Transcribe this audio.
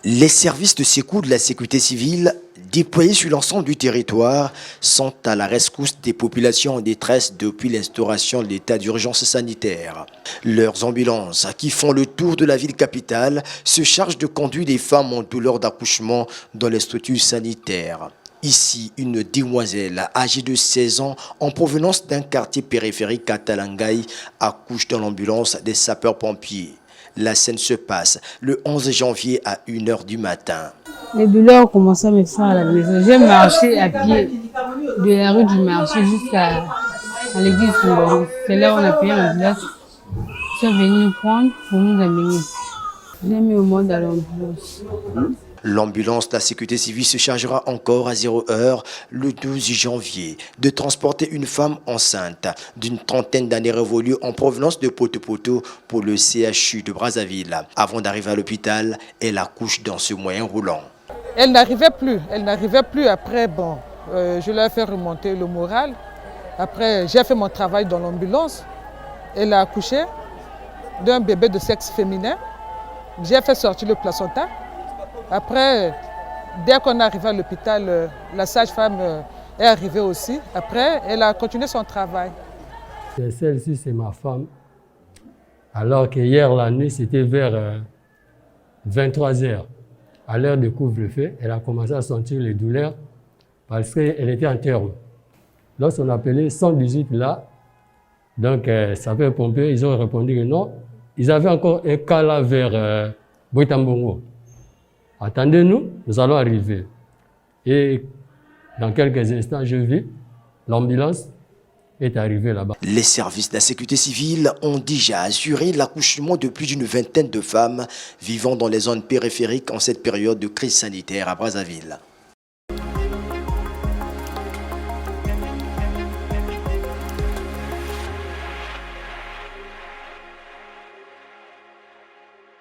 Les services de secours de la sécurité civile déployés sur l'ensemble du territoire sont à la rescousse des populations en détresse depuis l'instauration de l'état d'urgence sanitaire. Leurs ambulances, qui font le tour de la ville capitale, se chargent de conduire les femmes en douleur d'accouchement dans les structures sanitaires. Ici, une demoiselle âgée de 16 ans en provenance d'un quartier périphérique à Talangaï accouche dans l'ambulance des sapeurs-pompiers. La scène se passe le 11 janvier à 1 h du matin. Les douleurs ont commencé à me faire à la maison. J'ai marché à pied de la rue du marché jusqu'à l'église. C'est là où on a payé ma place. Ils sont venus nous prendre pour nous amener. J'ai mis au monde à l'ambulance. L'ambulance de la sécurité civile se chargera encore à 0 h le 12 janvier de transporter une femme enceinte d'une trentaine d'années révolues en provenance de Poto-Poto pour le CHU de Brazzaville. Avant d'arriver à l'hôpital, elle accouche dans ce moyen roulant. Elle n'arrivait plus. Après, je lui ai fait remonter le moral. Après, j'ai fait mon travail dans l'ambulance. Elle a accouché d'un bébé de sexe féminin. J'ai fait sortir le placenta. Après, dès qu'on est arrivé à l'hôpital, la sage-femme est arrivée aussi. Après, elle a continué son travail. Celle-ci, c'est ma femme. Alors que hier, la nuit, c'était vers 23 h. À l'heure de couvre-feu, elle a commencé à sentir les douleurs parce qu'elle était en terme. Lorsqu'on a appelé 118 là, donc sapeurs-pompiers, ils ont répondu que non. Ils avaient encore un cas là vers Boitambongo. Attendez-nous, nous allons arriver. Et dans quelques instants, je vis, l'ambulance est arrivée là-bas. Les services de la sécurité civile ont déjà assuré l'accouchement de plus d'une vingtaine de femmes vivant dans les zones périphériques en cette période de crise sanitaire à Brazzaville.